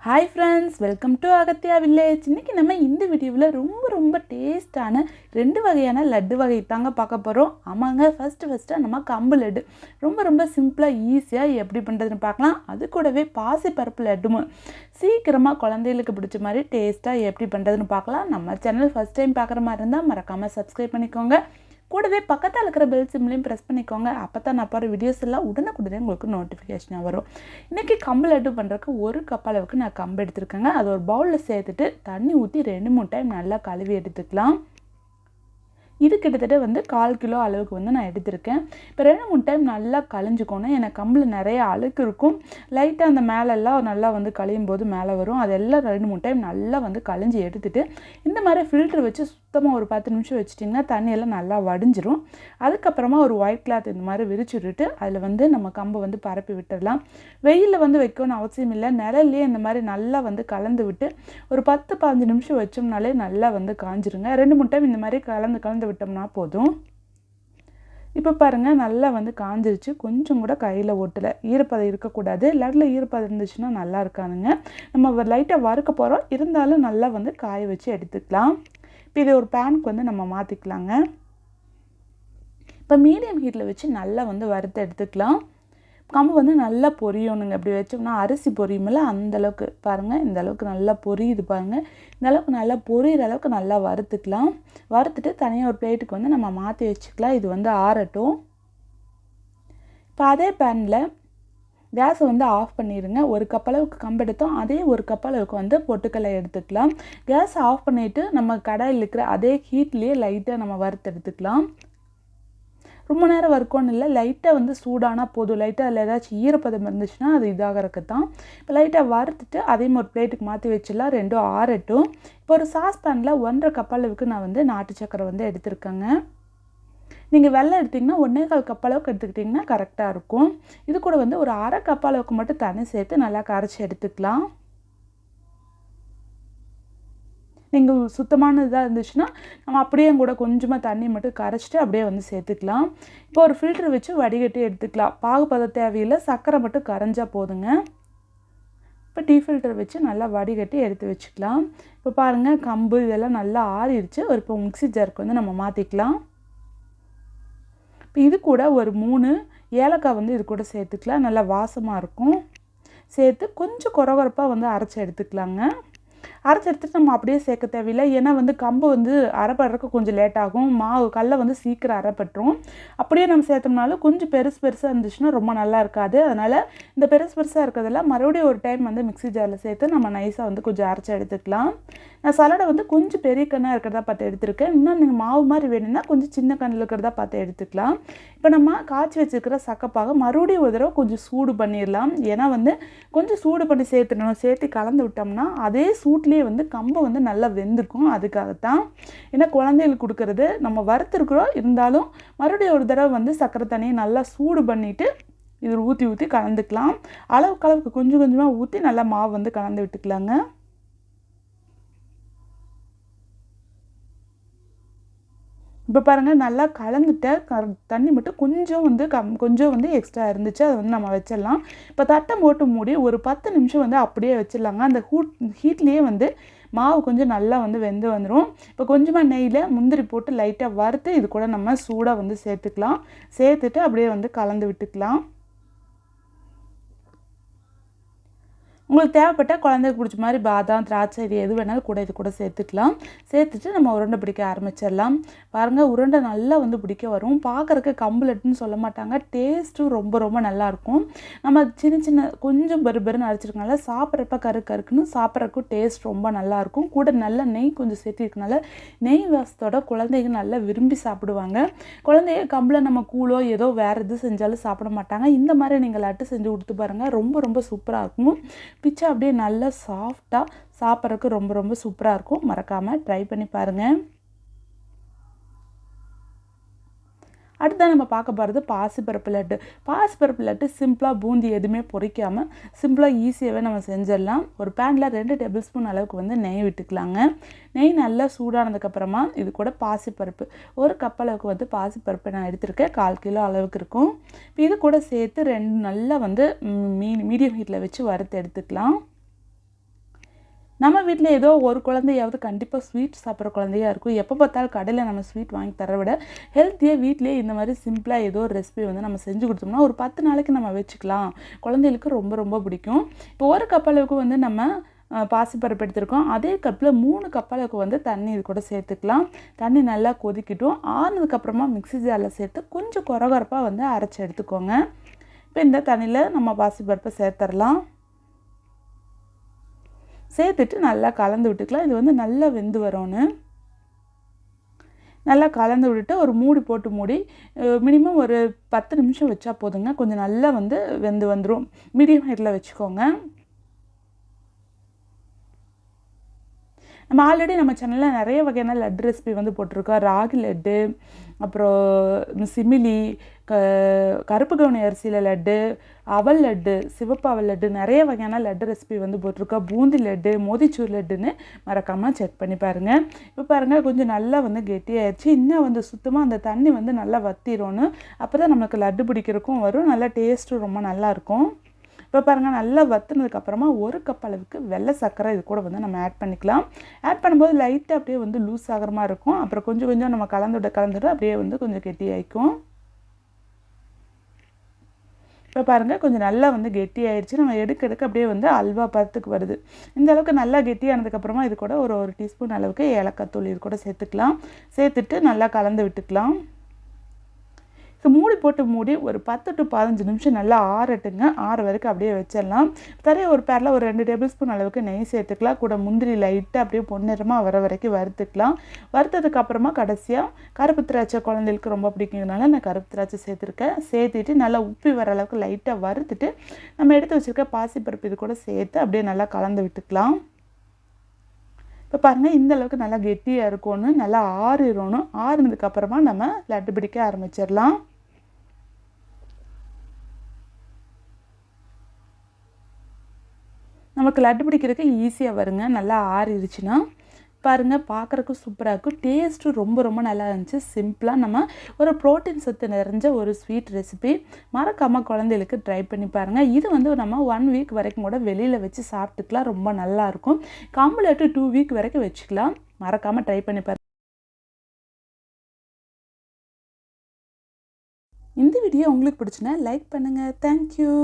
Hi friends, welcome to Agathiya village. இன்றைக்கி நம்ம இந்த வீடியோவில் ரொம்ப டேஸ்டான 2 வகையான லட்டு வகை தாங்க பார்க்க போகிறோம். ஆமாங்க, ஃபஸ்ட்டு நம்ம கம்பு லட்டு ரொம்ப சிம்பிளாக ஈஸியாக எப்படி பண்ணுறதுன்னு பார்க்கலாம். அது கூடவே பாசிப்பருப்பு லட்டுமு சீக்கிரமாக குழந்தைகளுக்கு பிடிச்ச மாதிரி டேஸ்ட்டாக எப்படி பண்ணுறதுன்னு பார்க்கலாம். நம்ம சேனல் ஃபஸ்ட் டைம் பார்க்குற மாதிரி இருந்தால் மறக்காமல் சப்ஸ்கிரைப் பண்ணிக்கோங்க. கூடவே பக்கத்தில் இருக்கிற பெல் சிம்லையும் ப்ரெஸ் பண்ணிக்கோங்க. அப்போ தான் நான் போகிற வீடியோஸ் எல்லாம் உடனுக்குடனே உங்களுக்கு நோட்டிஃபிகேஷனாக வரும். இன்றைக்கி கம்பு லட்டு பண்ணுறதுக்கு 1 கப் அளவுக்கு நான் கம்பு எடுத்துருக்கேங்க. அது ஒரு பவுலில் சேர்த்துட்டு தண்ணி ஊற்றி 2-3 டைம் நல்லா கழுவி எடுத்துக்கலாம். இது கிட்டத்தட்ட 1/4 கிலோ அளவுக்கு நான் எடுத்திருக்கேன். இப்போ 2-3 டைம் நல்லா கழிஞ்சுக்கணும். எனக்கு கம்பில் நிறைய அழுக்கு இருக்கும். லைட்டாக அந்த மேலெல்லாம் நல்லா கழியும் போது மேலே வரும். அதெல்லாம் 2-3 டைம் நல்லா கழிஞ்சு எடுத்துட்டு இந்த மாதிரி ஃபில்ட்ரு வச்சு சுத்தமாக ஒரு 10 நிமிஷம் வச்சிட்டிங்கன்னா தண்ணியெல்லாம் நல்லா வடிஞ்சிரும். அதுக்கப்புறமா ஒரு ஒயிட் கிளாத் இந்த மாதிரி விரிச்சு விட்டுட்டு அதில் நம்ம கம்பை பரப்பி விட்டுடலாம். வெயிலில் வைக்கணும்னு அவசியம் இல்லை. நிழல்லையே இந்த மாதிரி நல்லா கலந்து விட்டு ஒரு 10-15 நிமிஷம் வச்சோம்னாலே நல்லா காஞ்சிருங்க. 2-3 டைம் இந்த மாதிரி கலந்து விட்டோம்னா போதும். இப்போ பாருங்கள், நல்லா காஞ்சிருச்சு. கொஞ்சம் கூட கையில் ஒட்டலை. ஈரப்பதம் இருக்கக்கூடாது. லட்டில் ஈரப்பதம் இருந்துச்சுன்னா நல்லா இருக்கானுங்க. நம்ம லைட்டாக வறுக்க போகிறோம். இருந்தாலும் நல்லா காய வச்சு எடுத்துக்கலாம். இப்போ இதை ஒரு பேனுக்கு நம்ம மாற்றிக்கலாங்க. இப்போ மீடியம் ஹீட்டில் வச்சு நல்லா வறுத்து எடுத்துக்கலாம். கம்பு நல்லா பொரியணுங்க. அப்படி வச்சோம்னா அரிசி பொரியுமில்ல, அந்தளவுக்கு பாருங்கள். இந்த அளவுக்கு நல்லா பொரியுது பாருங்கள். இந்த அளவுக்கு நல்லா பொரியிற அளவுக்கு நல்லா வறுத்துக்கலாம். வறுத்துட்டு தனியாக ஒரு பிளேட்டுக்கு நம்ம மாற்றி வச்சுக்கலாம். இது ஆறட்டும். இப்போ அதே பேனில் கேஸை ஆஃப் பண்ணிடுங்க. 1 கப் அளவுக்கு கம்பு எடுத்தோம். அதே 1 கப் அளவுக்கு பொட்டுக்கடலை எடுத்துக்கலாம். கேஸை ஆஃப் பண்ணிவிட்டு நம்ம கடாயில் இருக்கிற அதே ஹீட்லேயே லைட்டாக நம்ம வறுத்து எடுத்துக்கலாம். ரொம்ப நேரம் வறுக்கணும் இல்லை, லைட்டாக சூடானா போதும். லைட்டாக அதில் ஏதாச்சும் ஈரப்பதம் இருந்துச்சுன்னா அது இதாகிறதுக்கு தான். இப்போ லைட்டாக வறுத்துட்டு அதையும் ஒரு பிளேட்டுக்கு மாற்றி வச்சிடலாம். 2 ஆறட்டும். இப்போ ஒரு சாஸ்பேனில் 1.5 கப் அளவுக்கு நான் நாட்டு சக்கரை எடுத்திருக்கேங்க. நீங்கள் வெல்லம் எடுத்திங்கன்னா 1.25 கப் அளவுக்கு எடுத்துக்கிட்டிங்கன்னா கரெக்டாக இருக்கும். இது கூட ஒரு 1/2 கப் அளவுக்கு மட்டும் தண்ணி சேர்த்து நல்லா கரைச்சி எடுத்துக்கலாம். நீங்கள் சுத்தமான இதாக இருந்துச்சுன்னா நம்ம அப்படியே கூட கொஞ்சமாக தண்ணி மட்டும் கரைச்சிட்டு அப்படியே சேர்த்துக்கலாம். இப்போ ஒரு ஃபில்ட்ரு வச்சு வடிகட்டி எடுத்துக்கலாம். பாகுபதம் தேவையில்லை, சர்க்கரை மட்டும் கரைஞ்சா போதுங்க. இப்போ டீ ஃபில்டர் வச்சு நல்லா வடிகட்டி எடுத்து வச்சுக்கலாம். இப்போ பாருங்கள், கம்பு இதெல்லாம் நல்லா ஆறிடுச்சு. இப்போ மிக்ஸி ஜாருக்கு நம்ம மாற்றிக்கலாம். இப்போ இது கூட ஒரு 3 ஏலக்காய் இது கூட சேர்த்துக்கலாம். நல்லா வாசமாக இருக்கும். சேர்த்து கொஞ்சம் கொரகொரப்பாக அரைச்சி எடுத்துக்கலாங்க. அரைச்சி எடுத்துட்டு நம்ம அப்படியே சேர்க்க தேவையில்லை. ஏன்னா கம்பு அரைப்படுறதுக்கு கொஞ்சம் லேட் ஆகும். மாவு கடலை சீக்கிரம் அரைப்பட்டுரும். அப்படியே நம்ம சேர்த்தோம்னாலும் கொஞ்சம் பெருசாக இருந்துச்சுன்னா ரொம்ப நல்லா இருக்காது. அதனால் இந்த பெருசாக இருக்கிறதெல்லாம் மறுபடியும் ஒரு டைம் மிக்ஸி ஜாரில் சேர்த்து நம்ம நைஸாக கொஞ்சம் அரைச்சி எடுத்துக்கலாம். நான் சலடை கொஞ்சம் பெரிய கண்ணாக இருக்கிறதா பார்த்து எடுத்துருக்கேன். இன்னும் நீங்கள் மாவு மாதிரி வேணும்னா கொஞ்சம் சின்ன கண்ணில் இருக்கிறதா பார்த்து எடுத்துக்கலாம். இப்போ நம்ம காய்ச்சி வச்சுருக்கிற சக்கப்பாக மறுபடியும் ஒரு தடவை கொஞ்சம் சூடு பண்ணிடலாம். ஏன்னா கொஞ்சம் சூடு பண்ணி சேர்த்துடணும். சேர்த்து கலந்து விட்டோம்னா அதே சூட்லேயே கம்பு நல்லா வெந்துக்கும். அதுக்காகத்தான். ஏன்னா குழந்தைகளுக்கு கொடுக்கறது நம்ம வறுத்துருக்குறோம். இருந்தாலும் மறுபடியும் ஒரு தடவை சக்கரை தண்ணியை நல்லா சூடு பண்ணிவிட்டு இதில் ஊற்றி கலந்துக்கலாம். அளவுக்கு கொஞ்சமாக ஊற்றி நல்லா மாவு கலந்து விட்டுக்கலாங்க. இப்போ பாருங்கள், நல்லா கலந்துட்ட தண்ணி மட்டும் கொஞ்சம் எக்ஸ்ட்ரா இருந்துச்சு. அதை நம்ம வச்சிடலாம். இப்போ தட்டை போட்டு மூடி ஒரு 10 நிமிஷம் அப்படியே வச்சிடலாங்க. அந்த ஹீட்லேயே மாவு கொஞ்சம் நல்லா வெந்து வந்துடும். இப்போ கொஞ்சமாக நெய்யில் முந்திரி போட்டு லைட்டாக வறுத்து இது கூட நம்ம சூடாக சேர்த்துக்கலாம். சேர்த்துட்டு அப்படியே கலந்து விட்டுக்கலாம். உங்களுக்கு தேவைப்பட்டால் குழந்தைக்கு பிடிச்ச மாதிரி பாதாம், திராட்சை இது எது வேணாலும் கூட இது கூட சேர்த்துக்கலாம். சேர்த்துட்டு நம்ம உருண்டை பிடிக்க ஆரம்பிச்சிடலாம். பாருங்கள், உருண்டை நல்லா பிடிக்க வரும். பார்க்குறதுக்கு கம்பு லட்டுன்னு சொல்ல மாட்டாங்க. டேஸ்ட்டும் ரொம்ப நல்லாயிருக்கும். நம்ம சின்ன கொஞ்சம் பெருன்னு அரைச்சிருக்கனால சாப்பிட்றப்ப கருக்குன்னு சாப்பிட்றதுக்கும் டேஸ்ட் ரொம்ப நல்லாயிருக்கும். கூட நல்லா நெய் கொஞ்சம் சேர்த்துருக்கனால நெய் வாசத்தோட குழந்தைங்க நல்லா விரும்பி சாப்பிடுவாங்க. குழந்தைங்க கம்பில் நம்ம கூழோ ஏதோ வேறு எது செஞ்சாலும் சாப்பிட மாட்டாங்க. இந்த மாதிரி நீங்கள் லட்டு செஞ்சு கொடுத்து பாருங்கள். ரொம்ப சூப்பராக இருக்கும். பிச்சை அப்படியே நல்லா சாஃப்டாக சாப்பிட்றதுக்கு ரொம்ப சூப்பராக இருக்கும். மறக்காமல் ட்ரை பண்ணி பாருங்கள். அடுத்த நம்ம பார்க்க போகிறது பாசிப்பருப்பு லட்டு. பாசிப்பருப்பு லட்டு சிம்பிளாக பூந்தி எதுவுமே பொரிக்காமல் சிம்பிளாக ஈஸியாகவே நம்ம செஞ்சிடலாம். ஒரு பேனில் 2 டேபிள் ஸ்பூன் அளவுக்கு நெய் விட்டுக்கலாங்க. நெய் நல்லா சூடானதுக்கப்புறமா இது கூட பாசிப்பருப்பு 1 கப் அளவுக்கு பாசிப்பருப்பு நான் எடுத்திருக்கேன். 1/4 கிலோ அளவுக்கு இருக்கும். இப்போ இது கூட சேர்த்து 2 நல்லா மீடியம் ஹீட்டில் வச்சு வறுத்து எடுத்துக்கலாம். நம்ம வீட்டில் ஏதோ ஒரு குழந்தையாவது கண்டிப்பாக ஸ்வீட் சாப்பிட்ற குழந்தையா இருக்கும். எப்போ பார்த்தாலும் கடையில் நம்ம ஸ்வீட் வாங்கி தர விட ஹெல்த்தியாக வீட்டிலேயே இந்த மாதிரி சிம்பிளாக ஏதோ ஒரு ரெசிபி வந்து நம்ம செஞ்சு கொடுத்தோம்னா ஒரு 10 நாளைக்கு நம்ம வச்சுக்கலாம். குழந்தைகளுக்கு ரொம்ப ரொம்ப பிடிக்கும். இப்போ ஒரு கப் அளவுக்கு வந்து நம்ம பாசிப்பருப்பு எடுத்துருக்கோம். அதே கப்பில் 3 கப் அளவுக்கு வந்து தண்ணி இது கூட சேர்த்துக்கலாம். தண்ணி நல்லா கொதிக்கட்டும். ஆறுனதுக்கப்புறமா மிக்ஸி ஜாரில் சேர்த்து கொஞ்சம் கொரகொரப்பாக வந்து அரைச்சி எடுத்துக்கோங்க. இப்போ இந்த தண்ணியில் நம்ம பாசிப்பருப்பை சேர்த்துடலாம். சேர்த்துட்டு நல்லா கலந்து விட்டுக்கலாம். இது வந்து நல்லா வெந்து வரும்னு நல்லா கலந்து விட்டுட்டு ஒரு மூடி போட்டு மூடி மினிமம் ஒரு 10 நிமிஷம் வச்சா போதுங்க. கொஞ்சம் நல்லா வந்து வெந்து வந்துடும். மீடியம் ஹீட்டில் வச்சுக்கோங்க. நம்ம ஆல்ரெடி நம்ம சேனலில் நிறைய வகையான லட்டு ரெசிபி வந்து போட்டிருக்கோம். ராகி லட்டு, அப்புறம் சிமிலி, கருப்பு கவுனி அரிசியில் லட்டு, அவல் லட்டு, சிவப்பு அவல் லட்டு, நிறைய வகையான லட்டு ரெசிபி வந்து போட்டிருக்கோம். பூந்தி லட்டு, மோதிச்சூர் லட்டுன்னு மறக்காமல் செக் பண்ணி பாருங்கள். இப்போ பாருங்கள் கொஞ்சம் நல்லா வந்து கெட்டியாகிடுச்சு. இன்னும் வந்து சுத்தமாக அந்த தண்ணி வந்து நல்லா வத்திரோன்னு. அப்போ தான் நமக்கு லட்டு பிடிக்கிறதுக்கும் வரும். நல்லா டேஸ்ட்டும் ரொம்ப நல்லாயிருக்கும். இப்போ பாருங்கள் நல்லா வற்றுனதுக்கப்புறமா 1 கப் அளவுக்கு வெள்ளை சர்க்கரை இது கூட வந்து நம்ம ஆட் பண்ணிக்கலாம். ஆட் பண்ணும்போது லைட்டாக அப்படியே வந்து லூஸ் ஆகிற மாதிரி இருக்கும். அப்புறம் கொஞ்சம் கொஞ்சம் நம்ம கலந்துட அப்படியே வந்து கொஞ்சம் கெட்டியாகிக்கும். இப்போ பாருங்கள் கொஞ்சம் நல்லா வந்து கெட்டியாயிடுச்சு. நம்ம எடுக்க அப்படியே வந்து அல்வா பதத்துக்கு வருது. இந்த அளவுக்கு நல்லா கெட்டியானதுக்கப்புறமா இது கூட ஒரு டீஸ்பூன் அளவுக்கு ஏலக்காய் தூள் இது கூட சேர்த்துக்கலாம். சேர்த்துட்டு நல்லா கலந்து விட்டுக்கலாம். ஸோ மூடி போட்டு மூடி ஒரு 10 to 15 நிமிஷம் நல்லா ஆறட்டுங்க. ஆற வரைக்கும் அப்படியே வச்சிடலாம். தரைய ஒரு பேரில் ஒரு 2 டேபிள் ஸ்பூன் அளவுக்கு நெய் சேர்த்துக்கலாம். கூட முந்திரி லைட்டாக அப்படியே பொன்னிறமாக வர வரைக்கும் வறுத்துக்கலாம். வறுத்ததுக்கப்புறமா கடைசியாக கருப்பு திராட்சை குழந்தைகளுக்கு ரொம்ப பிடிக்குங்கிறதுனால நான் கருப்பு திராட்சை சேர்த்துருக்கேன். சேர்த்துட்டு நல்லா உப்பி வர அளவுக்கு லைட்டாக வறுத்துட்டு நம்ம எடுத்து வச்சுருக்க பாசிப்பருப்பு இது கூட சேர்த்து அப்படியே நல்லா கலந்து விட்டுக்கலாம். இப்போ பாருங்கள் இந்த அளவுக்கு நல்லா கெட்டியாக இருக்கணும். நல்லா ஆறிடணும். ஆறுனதுக்கப்புறமா நம்ம லட்டு பிடிக்க ஆரம்பிச்சிடலாம். நமக்கு லட்டு பிடிக்கிறதுக்கு ஈஸியாக வருங்க. நல்லா ஆறிடுச்சுன்னா பாருங்கள் பார்க்குறக்கும் சூப்பராக இருக்கும். டேஸ்ட்டும் ரொம்ப ரொம்ப நல்லா இருந்துச்சு. சிம்பிளாக நம்ம ஒரு ப்ரோட்டீன் சத்து நிறைஞ்ச ஒரு ஸ்வீட் ரெசிபி. மறக்காமல் குழந்தைகளுக்கு ட்ரை பண்ணி பாருங்கள். இது வந்து நம்ம 1 வீக் வரைக்கும் கூட வெளியில் வச்சு சாப்பிட்டுக்கலாம். ரொம்ப நல்லாயிருக்கும். கம்பு லட்டு 2 வீக் வரைக்கும் வச்சுக்கலாம். மறக்காமல் ட்ரை பண்ணி பாருங்கள். இந்த வீடியோ உங்களுக்கு பிடிச்சுன்னா லைக் பண்ணுங்கள். தேங்க்யூ.